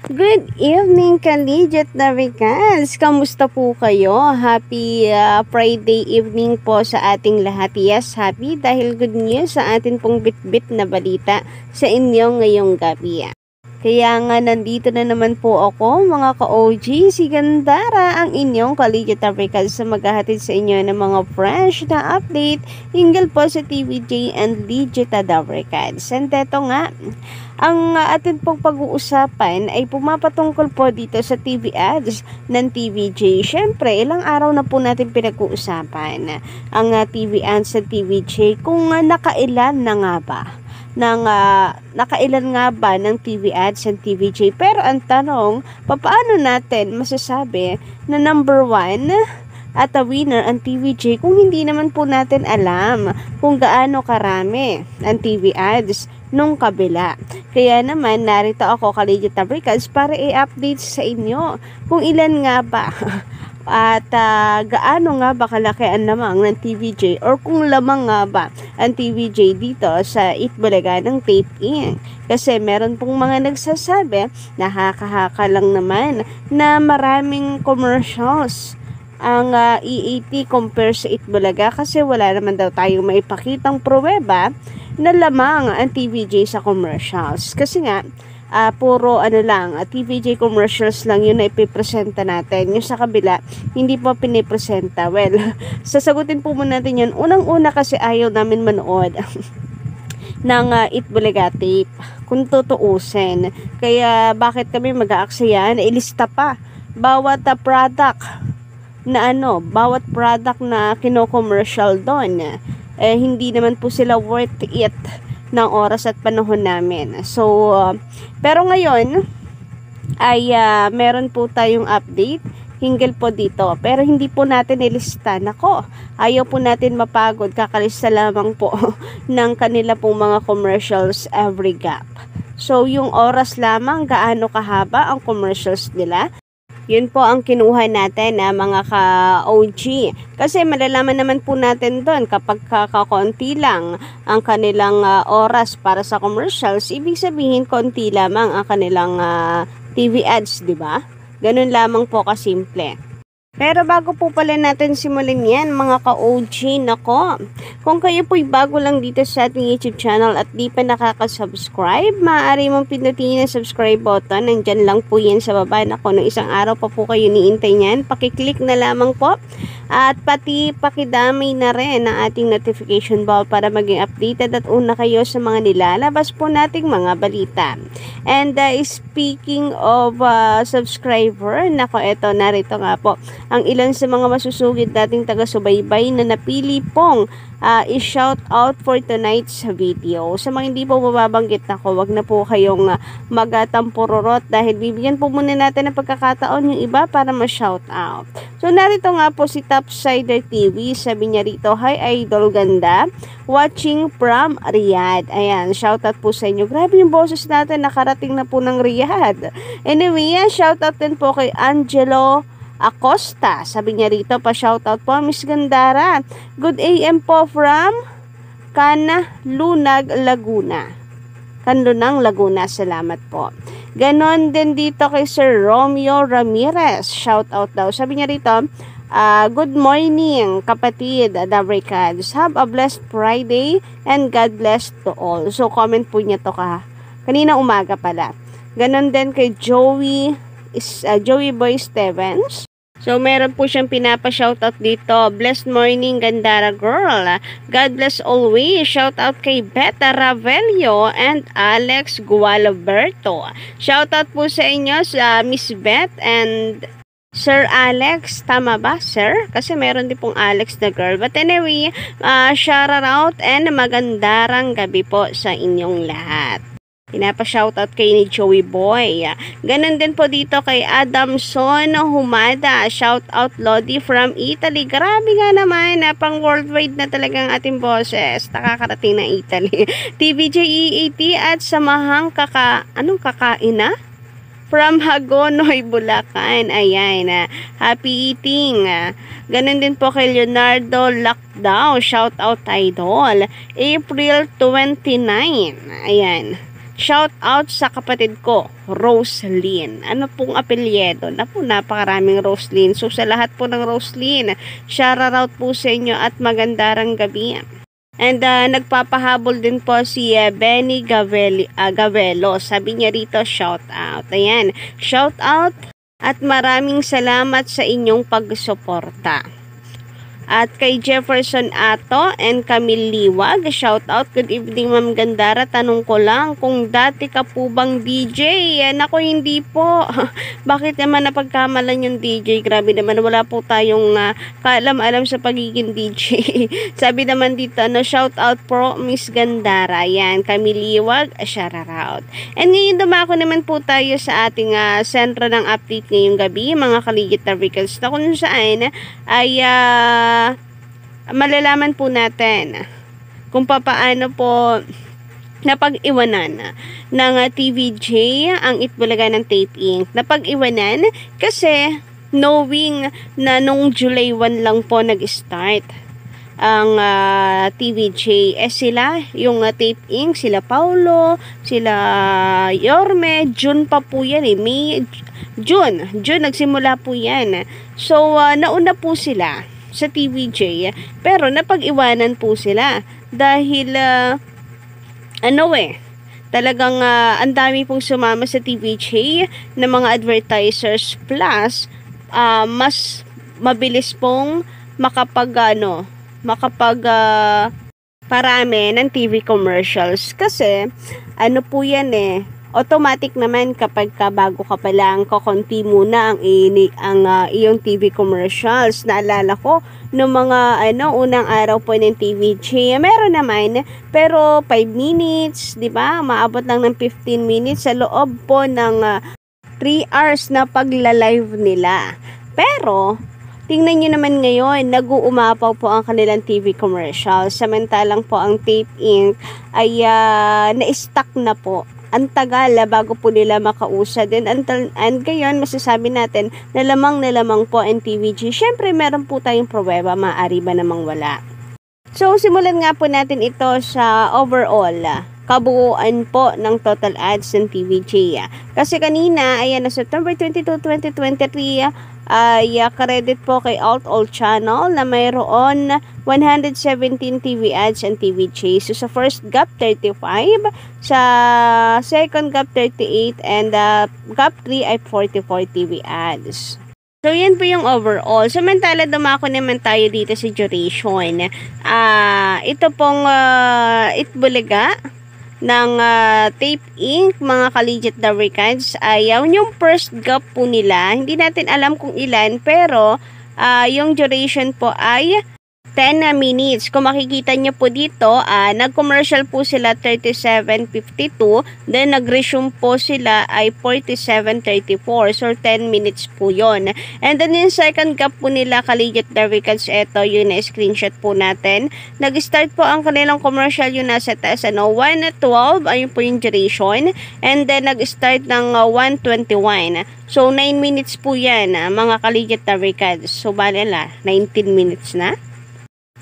Good evening, Kaligit Navigans! Kamusta po kayo? Happy Friday evening po sa ating lahat. Yes, happy dahil good news sa atin pong bit-bit na balita sa inyo ngayong gabi. Kaya nga nandito na naman po ako mga ka-OG, si Gandara, ang inyong Kaligit Navigans sa maghahatid sa inyo ng mga fresh na update hinggil po sa TVJ and Legit Navigans. And eto nga, ang atin pong pag-uusapan ay pumapatungkol po dito sa TV ads ng TVJ. Siyempre, ilang araw na po natin pinag-uusapan ang TV ads sa TVJ kung nakailan na nga ba nakailan nga ba ng TV ads ng TVJ. Pero ang tanong, paano natin masasabi na number 1 at a winner ang TVJ kung hindi naman po natin alam kung gaano karami ang TV ads nung kabila. Kaya naman narito ako, Kaligit Navigans, para i-update sa inyo kung ilan nga ba at gaano nga ba kalaki ang lamang ng TVJ or kung lamang nga ba ang TVJ dito sa Itbulaga ng Tape Inc. Kasi meron pong mga nagsasabi na haka-haka lang naman na maraming commercials ang EAT compare sa Itbulaga kasi wala naman daw tayong maipakitang pruweba na lamang ang TVJ sa commercials. Kasi nga, puro TVJ commercials lang yun na ipipresenta natin. Yung sa kabila, hindi po pinipresenta. Well, sasagutin po muna natin yun. Unang-una kasi ayaw namin manood ng Itbulaga tape kung tutuusin. Kaya bakit kami mag-aaksaya na ilista pa bawat product na kino-commercial doon. Hindi naman po sila worth it ng oras at panahon namin. So, pero ngayon ay meron po tayong update hinggil po dito. Pero hindi po natin ilista. Nako, ayaw po natin mapagod. Kakalista lamang po ng kanila pong mga commercials every gap. So, yung oras lamang, gaano kahaba ang commercials nila. Yun po ang kinuha natin mga ka-OG. Kasi malalaman naman po natin doon kapag kakaunti lang ang kanilang oras para sa commercials, ibig sabihin konti lamang ang kanilang TV ads, di ba? Ganun lamang po kasimple. Pero bago po pala natin simulan yan, mga ka-OG, nako, kung kayo po'y bago lang dito sa ating YouTube channel at di pa nakaka-subscribe, maaari mong pindutin ang subscribe button. Nandyan lang po yan sa baba. Nako, nung isang araw pa po kayo niintay niyan, pakiclick na lamang po. At pati pakidamay na rin ang ating notification bell para maging updated at una kayo sa mga nilalabas po nating mga balita. And speaking of subscriber, nako, eto, narito nga po ang ilan sa mga masusugid dating taga-subaybay na napili pong i-shout out for tonight's video. Sa mga hindi po mababanggit ako, wag na po kayong magatampururot dahil bibigyan po muna natin ng pagkakataon yung iba para ma-shout out. So narito nga po si Topsider TV, sabi niya rito, "Hi Idol, ganda, watching from Riyadh." Ayan, shout out po sa inyo. Grabe yung boses natin, nakarating na po ng Riyadh. Anyway, shout out din po kay Angelo Acosta. Sabi niya rito, pa-shoutout po, Miss Gandara. Good AM po from Canlunag, Laguna. Canlunang, Laguna. Salamat po. Ganon din dito kay Sir Romeo Ramirez. Shoutout daw. Sabi niya rito, good morning, kapatid, Dabricans. Have a blessed Friday and God bless to all. So, comment po niya to kanina umaga pala. Ganon din kay Joey Boy Stevens. So, meron po siyang pinapa-shoutout dito. Blessed morning, Gandara girl. God bless always. Shoutout kay Beta Ravelio and Alex Gualaberto. Shoutout po sa inyo sa Miss Beth and Sir Alex. Tama ba, sir? Kasi meron din pong Alex na girl. But anyway, shout out and magandarang gabi po sa inyong lahat. Pinapa-shoutout kay ni Joey Boy. Ganon din po dito kay Adamson Humada. Shoutout Lodi from Italy. Grabe nga naman, pang worldwide na talagang ating boses. Nakakarating na Italy. TVJ EAT at samahang kakain na? From Hagonoy, Bulacan. Ayan, happy eating. Ganon din po kay Leonardo Lockdown. Shoutout Idol. April 29. Ayan. Shout out sa kapatid ko, Roslyn. Ano pong apelyedo? Napakaraming Roslyn. So sa lahat po ng Roslyn, shout out po sa inyo at magandarang gabi. And nagpapahabol din po si Benny Gavelo. Sabi niya rito, shout out. Ayan, shout out at maraming salamat sa inyong pagsuporta. At kay Jefferson Ato and Camille Liwag, shout out. Good evening Ma'am Gandara, tanong ko lang kung dati ka po bang DJ? Ako hindi po. Bakit naman napagkamalan yung DJ? Grabe naman, wala po tayong kaalam-alam sa pagiging DJ. Sabi naman dito, shout out po Miss Gandara. Yan, Camille Liwag, shout out. And ngayon dumako naman po tayo sa ating sentro ng update ngayong gabi, mga kaligit na vehicles na kung saan ay malalaman po natin kung paano po napag-iwanan ng TVJ ang Itbulaga ng Tape Inc. Napag-iwanan kasi knowing na nung July 1 lang po nag-start ang TVJ. Sila, yung Tape Inc., sila Paulo, sila Yorme, June pa po yan June nagsimula po yan. So, nauna po sila sa TVJ, pero napag-iwanan po sila dahil talagang ang dami pong sumama sa TVJ na mga advertisers, plus mas mabilis pong parami ng TV commercials kasi po yan automatic naman kapag bago ka pa lang, kakunti muna ang iyong TV commercials. Naalala ko, noong mga unang araw po ng TVJ, meron naman, pero 5 minutes, di ba? Maabot lang ng 15 minutes sa loob po ng 3 hours na pagla-live nila. Pero, tingnan nyo naman ngayon, nag-uumapaw po ang kanilang TV commercial. Samantalang po ang Tape Inc. ay na-stuck na po. Ang tagal bago po nila makausad. And ngayon, masasabi natin na lamang po ang TVG. Syempre, meron po tayong pruweba, maaari ba namang wala. So, simulan nga po natin ito sa overall kabuuan po ng total ads ng TVG. Kasi kanina, ayan, na September 22, 2023, ay credit po kay Alt All Channel na mayroon 117 TV ads and TVJ. So, sa first gap, 35. Sa second gap, 38. And gap 3 ay 44 TV ads. So, yan po yung overall. Samantala, dumako naman tayo dito sa duration. Ito pong Itbulaga ng Tape Inc., mga Kaligit Darwikans, ay yung first gap po nila, hindi natin alam kung ilan, pero yung duration po ay 10 minutes. Kung makikita nyo po dito, nag-commercial po sila 37:52, then nag-resume po sila ay 47:34. So, 10 minutes po yon. And then, yung second gap po nila, Kaligit Darwikans, ito, yun na screenshot po natin. Nag-start po ang kanilang commercial, yun nasa taas, 1:12, ayun po yung duration. And then, nag-start ng 1:21. So, 9 minutes po yan, mga Kaligit Darwikans. So, balala, 19 minutes na.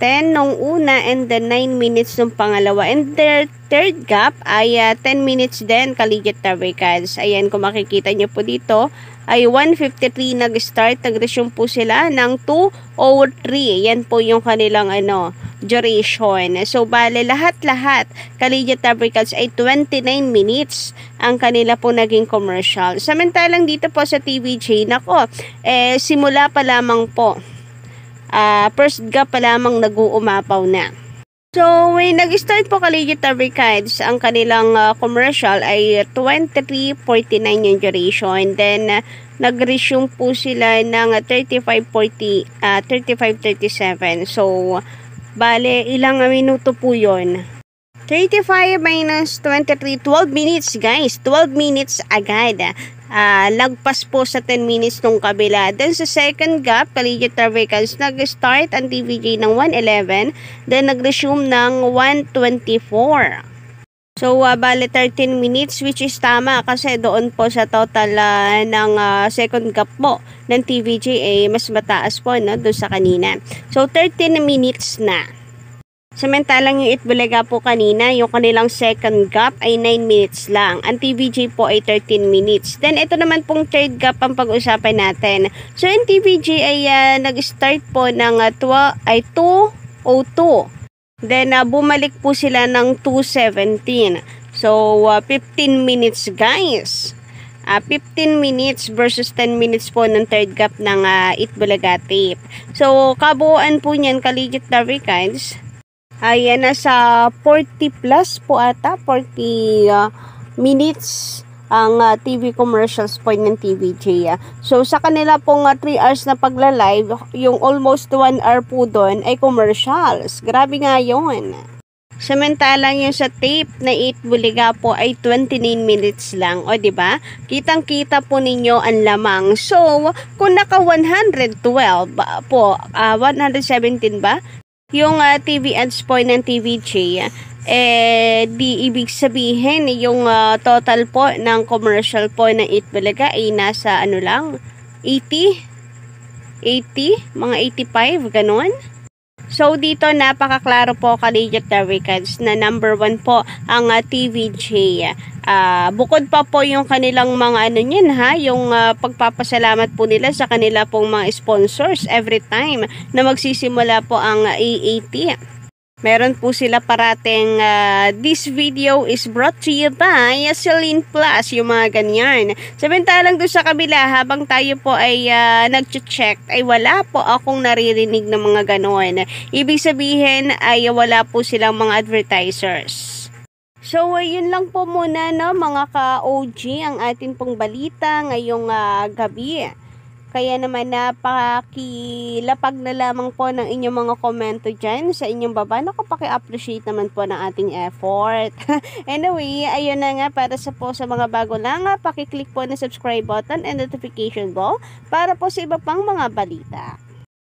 10 nung una and then 9 minutes nung pangalawa. And the third gap ay 10 minutes din, Kaligit Darwikans. Ayan, kung makikita nyo po dito, ay 1:53 nag-start. Nag-resume po sila ng 2:03. Yan po yung kanilang duration. So, bale, lahat-lahat, Kaligit Darwikans, ay 29 minutes ang kanila po naging commercial. Samantalang dito po sa TVJ, simula pa lamang po. First gap pa lamang nag-uumapaw na. So, when nag-start po Kaligit Darwikans, ang kanilang commercial ay 23:49 yung duration. Then, nag-resume po sila ng 35:37. So, bale, ilang minuto po yun? 35 minus 23, 12 minutes guys. 12 minutes agad. Lagpas po sa 10 minutes nung kabila. Then sa second gap, Kaligit Darwikans, nag-start ang TVJ ng 1:11. Then nag-resume ng 1:24. So, bale 13 minutes, which is tama kasi doon po sa total ng second gap po ng TVJ mas mataas po doon sa kanina. So, 13 minutes na. Samantalang yung Itbulaga po kanina, yung kanilang second gap ay 9 minutes lang. Ang TVJ po ay 13 minutes. Then, ito naman pong third gap ang pag-usapan natin. So, yung TVJ ay nag-start po ng 2:02. Then, bumalik po sila ng 2:17. So, 15 minutes guys. 15 minutes versus 10 minutes po ng third gap ng Itbulaga tape. So, kabuuan po niyan, Kaligit Darikans, ay nasa 40 plus po ata, 40 minutes ang TV commercials po ng TVJ. So, sa kanila pong 3 hours na pagla-live, yung almost 1 hour po doon ay commercials. Grabe nga yun. Samantalang yung sa tape na Itbulaga po ay 29 minutes lang. O, diba? Kitang-kita po ninyo ang lamang. So, kung naka 112 po, 117 ba? Yung TV ads po ng TVJ, di ibig sabihin yung total po ng commercial po ng Itbulaga ay nasa ano lang, 80, mga 85, ganun. So, dito napakaklaro po, Kaligit Darikans, na number 1 po ang TVJ. Bukod pa po yung kanilang mga ano niyan yung pagpapasalamat po nila sa kanila pong mga sponsors every time na magsisimula po ang AAT. Meron po sila parating this video is brought to you by Celine Plus, yung mga ganyan. Samantalang doon sa kabila, habang tayo po ay nag-check, ay wala po akong naririnig ng mga ganon. Ibig sabihin ay wala po silang mga advertisers. So, yun lang po muna, no, mga ka-OG, ang atin pong balita ngayong gabi. Kaya naman napakilapag na lamang po ng inyong mga komento dyan sa inyong baba. Nakapaki-appreciate naman po ng ating effort. Anyway, ayun na nga, para sa mga bago lang, pakiclick po na subscribe button and notification bell para po sa iba pang mga balita.